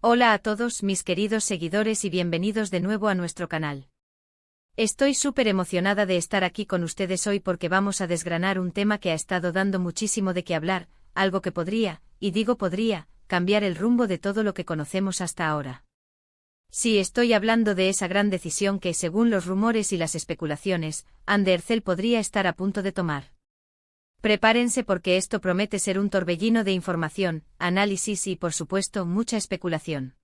Hola a todos mis queridos seguidores y bienvenidos de nuevo a nuestro canal. Estoy súper emocionada de estar aquí con ustedes hoy porque vamos a desgranar un tema que ha estado dando muchísimo de qué hablar, algo que podría, y digo podría, cambiar el rumbo de todo lo que conocemos hasta ahora. Sí, estoy hablando de esa gran decisión que, según los rumores y las especulaciones, Andercel podría estar a punto de tomar. Prepárense porque esto promete ser un torbellino de información, análisis y, por supuesto, mucha especulación.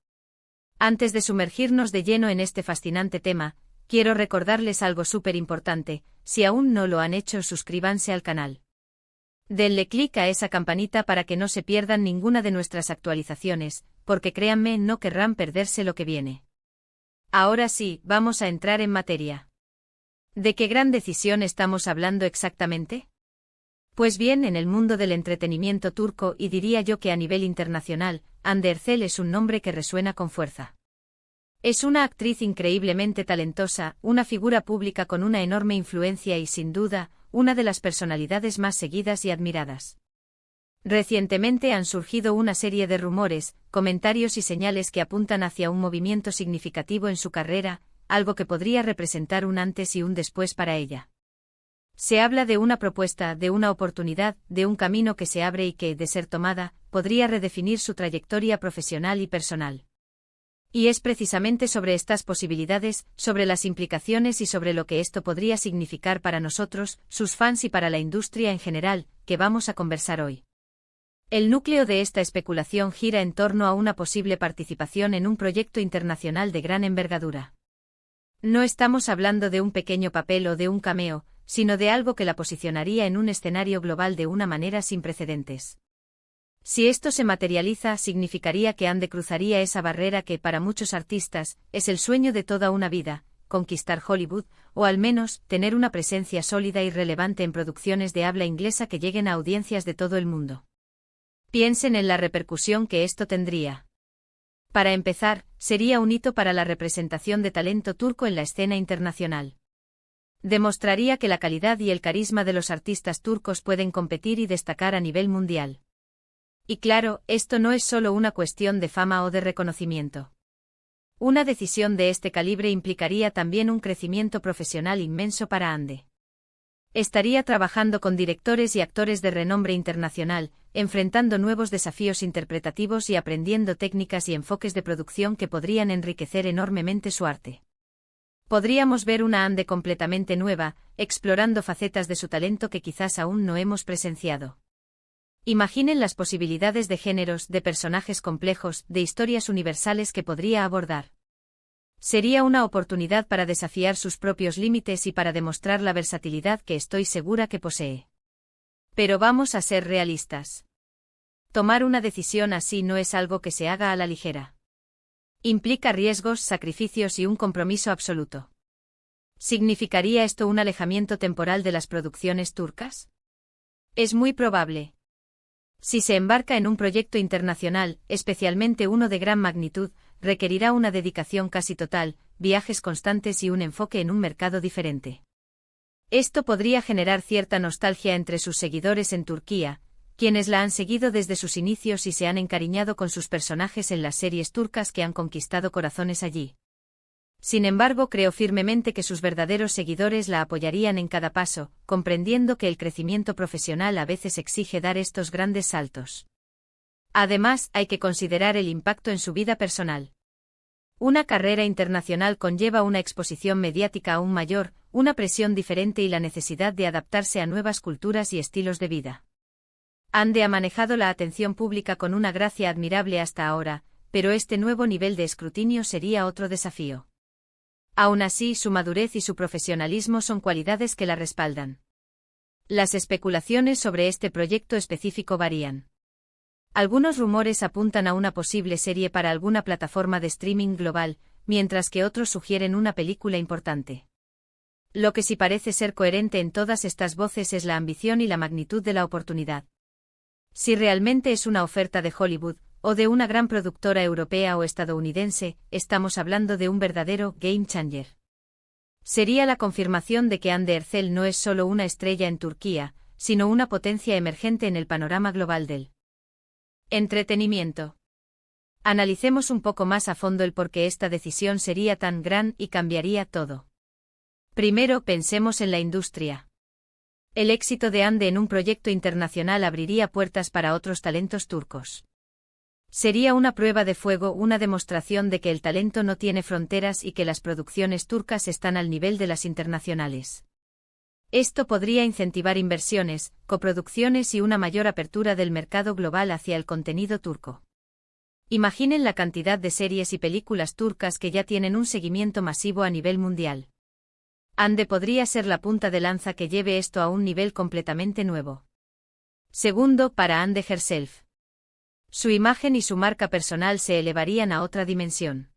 Antes de sumergirnos de lleno en este fascinante tema, quiero recordarles algo súper importante: si aún no lo han hecho, suscríbanse al canal. Denle clic a esa campanita para que no se pierdan ninguna de nuestras actualizaciones, porque créanme, no querrán perderse lo que viene. Ahora sí, vamos a entrar en materia. ¿De qué gran decisión estamos hablando exactamente? Pues bien, en el mundo del entretenimiento turco, y diría yo que a nivel internacional, Andercel es un nombre que resuena con fuerza. Es una actriz increíblemente talentosa, una figura pública con una enorme influencia y, sin duda, una de las personalidades más seguidas y admiradas. Recientemente han surgido una serie de rumores, comentarios y señales que apuntan hacia un movimiento significativo en su carrera, algo que podría representar un antes y un después para ella. Se habla de una propuesta, de una oportunidad, de un camino que se abre y que, de ser tomada, podría redefinir su trayectoria profesional y personal. Y es precisamente sobre estas posibilidades, sobre las implicaciones y sobre lo que esto podría significar para nosotros, sus fans y para la industria en general, que vamos a conversar hoy. El núcleo de esta especulación gira en torno a una posible participación en un proyecto internacional de gran envergadura. No estamos hablando de un pequeño papel o de un cameo, sino de algo que la posicionaría en un escenario global de una manera sin precedentes. Si esto se materializa, significaría que Ande cruzaría esa barrera que, para muchos artistas, es el sueño de toda una vida: conquistar Hollywood, o al menos, tener una presencia sólida y relevante en producciones de habla inglesa que lleguen a audiencias de todo el mundo. Piensen en la repercusión que esto tendría. Para empezar, sería un hito para la representación de talento turco en la escena internacional. Demostraría que la calidad y el carisma de los artistas turcos pueden competir y destacar a nivel mundial. Y claro, esto no es solo una cuestión de fama o de reconocimiento. Una decisión de este calibre implicaría también un crecimiento profesional inmenso para Ande. Estaría trabajando con directores y actores de renombre internacional, enfrentando nuevos desafíos interpretativos y aprendiendo técnicas y enfoques de producción que podrían enriquecer enormemente su arte. Podríamos ver una Ande completamente nueva, explorando facetas de su talento que quizás aún no hemos presenciado. Imaginen las posibilidades de géneros, de personajes complejos, de historias universales que podría abordar. Sería una oportunidad para desafiar sus propios límites y para demostrar la versatilidad que estoy segura que posee. Pero vamos a ser realistas. Tomar una decisión así no es algo que se haga a la ligera. Implica riesgos, sacrificios y un compromiso absoluto. ¿Significaría esto un alejamiento temporal de las producciones turcas? Es muy probable. Si se embarca en un proyecto internacional, especialmente uno de gran magnitud, requerirá una dedicación casi total, viajes constantes y un enfoque en un mercado diferente. Esto podría generar cierta nostalgia entre sus seguidores en Turquía, quienes la han seguido desde sus inicios y se han encariñado con sus personajes en las series turcas que han conquistado corazones allí. Sin embargo, creo firmemente que sus verdaderos seguidores la apoyarían en cada paso, comprendiendo que el crecimiento profesional a veces exige dar estos grandes saltos. Además, hay que considerar el impacto en su vida personal. Una carrera internacional conlleva una exposición mediática aún mayor, una presión diferente y la necesidad de adaptarse a nuevas culturas y estilos de vida. Ande ha manejado la atención pública con una gracia admirable hasta ahora, pero este nuevo nivel de escrutinio sería otro desafío. Aún así, su madurez y su profesionalismo son cualidades que la respaldan. Las especulaciones sobre este proyecto específico varían. Algunos rumores apuntan a una posible serie para alguna plataforma de streaming global, mientras que otros sugieren una película importante. Lo que sí parece ser coherente en todas estas voces es la ambición y la magnitud de la oportunidad. Si realmente es una oferta de Hollywood, o de una gran productora europea o estadounidense, estamos hablando de un verdadero game changer. Sería la confirmación de que Hande Erçel no es solo una estrella en Turquía, sino una potencia emergente en el panorama global del entretenimiento. Analicemos un poco más a fondo el por qué esta decisión sería tan gran y cambiaría todo. Primero, pensemos en la industria. El éxito de Hande en un proyecto internacional abriría puertas para otros talentos turcos. Sería una prueba de fuego, una demostración de que el talento no tiene fronteras y que las producciones turcas están al nivel de las internacionales. Esto podría incentivar inversiones, coproducciones y una mayor apertura del mercado global hacia el contenido turco. Imaginen la cantidad de series y películas turcas que ya tienen un seguimiento masivo a nivel mundial. Hande podría ser la punta de lanza que lleve esto a un nivel completamente nuevo. Segundo, para Hande herself. Su imagen y su marca personal se elevarían a otra dimensión.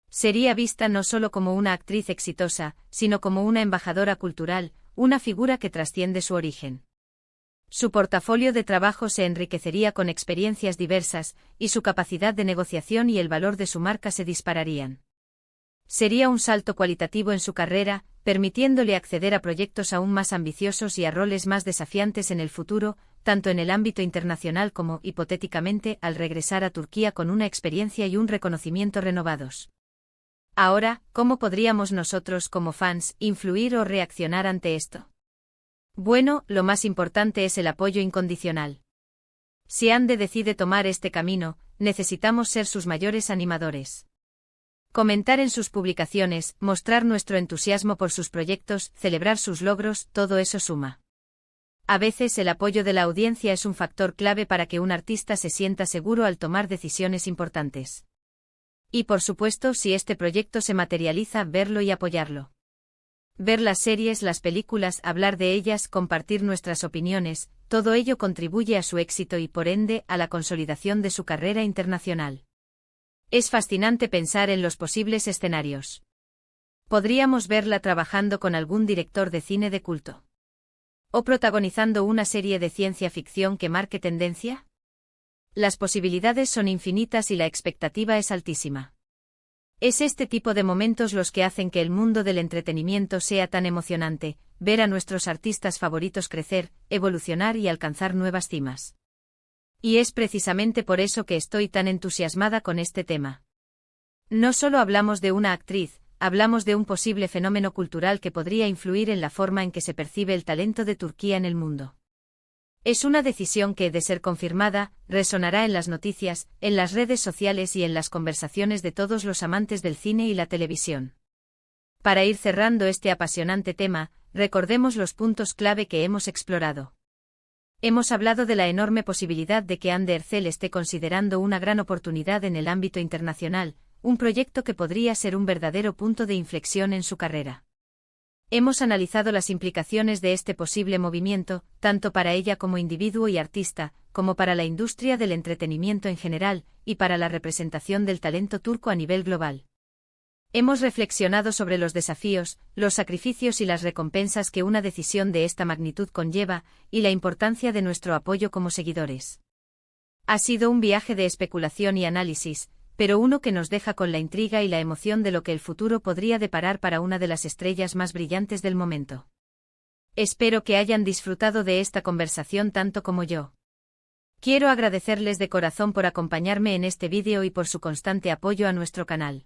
Sería vista no solo como una actriz exitosa, sino como una embajadora cultural, una figura que trasciende su origen. Su portafolio de trabajo se enriquecería con experiencias diversas, y su capacidad de negociación y el valor de su marca se dispararían. Sería un salto cualitativo en su carrera, permitiéndole acceder a proyectos aún más ambiciosos y a roles más desafiantes en el futuro, tanto en el ámbito internacional como, hipotéticamente, al regresar a Turquía con una experiencia y un reconocimiento renovados. Ahora, ¿cómo podríamos nosotros como fans influir o reaccionar ante esto? Bueno, lo más importante es el apoyo incondicional. Si Hande decide tomar este camino, necesitamos ser sus mayores animadores. Comentar en sus publicaciones, mostrar nuestro entusiasmo por sus proyectos, celebrar sus logros, todo eso suma. A veces el apoyo de la audiencia es un factor clave para que un artista se sienta seguro al tomar decisiones importantes. Y por supuesto, si este proyecto se materializa, verlo y apoyarlo. Ver las series, las películas, hablar de ellas, compartir nuestras opiniones, todo ello contribuye a su éxito y por ende a la consolidación de su carrera internacional. Es fascinante pensar en los posibles escenarios. Podríamos verla trabajando con algún director de cine de culto. ¿O protagonizando una serie de ciencia ficción que marque tendencia? Las posibilidades son infinitas y la expectativa es altísima. Es este tipo de momentos los que hacen que el mundo del entretenimiento sea tan emocionante, ver a nuestros artistas favoritos crecer, evolucionar y alcanzar nuevas cimas. Y es precisamente por eso que estoy tan entusiasmada con este tema. No solo hablamos de una actriz, hablamos de un posible fenómeno cultural que podría influir en la forma en que se percibe el talento de Turquía en el mundo. Es una decisión que, de ser confirmada, resonará en las noticias, en las redes sociales y en las conversaciones de todos los amantes del cine y la televisión. Para ir cerrando este apasionante tema, recordemos los puntos clave que hemos explorado. Hemos hablado de la enorme posibilidad de que Hande Erçel esté considerando una gran oportunidad en el ámbito internacional, un proyecto que podría ser un verdadero punto de inflexión en su carrera. Hemos analizado las implicaciones de este posible movimiento, tanto para ella como individuo y artista, como para la industria del entretenimiento en general, y para la representación del talento turco a nivel global. Hemos reflexionado sobre los desafíos, los sacrificios y las recompensas que una decisión de esta magnitud conlleva, y la importancia de nuestro apoyo como seguidores. Ha sido un viaje de especulación y análisis, pero uno que nos deja con la intriga y la emoción de lo que el futuro podría deparar para una de las estrellas más brillantes del momento. Espero que hayan disfrutado de esta conversación tanto como yo. Quiero agradecerles de corazón por acompañarme en este vídeo y por su constante apoyo a nuestro canal.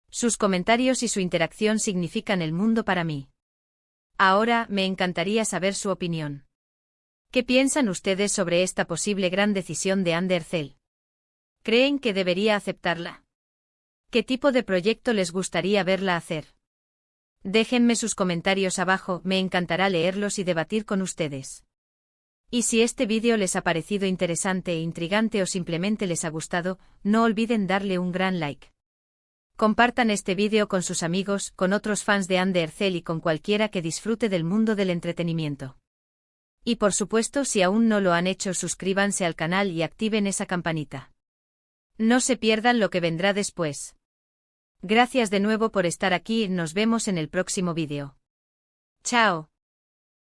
Sus comentarios y su interacción significan el mundo para mí. Ahora, me encantaría saber su opinión. ¿Qué piensan ustedes sobre esta posible gran decisión de Hande Erçel? ¿Creen que debería aceptarla? ¿Qué tipo de proyecto les gustaría verla hacer? Déjenme sus comentarios abajo, me encantará leerlos y debatir con ustedes. Y si este vídeo les ha parecido interesante e intrigante o simplemente les ha gustado, no olviden darle un gran like. Compartan este vídeo con sus amigos, con otros fans de Hande Erçel y con cualquiera que disfrute del mundo del entretenimiento. Y por supuesto, si aún no lo han hecho, suscríbanse al canal y activen esa campanita. No se pierdan lo que vendrá después. Gracias de nuevo por estar aquí y nos vemos en el próximo vídeo. Chao.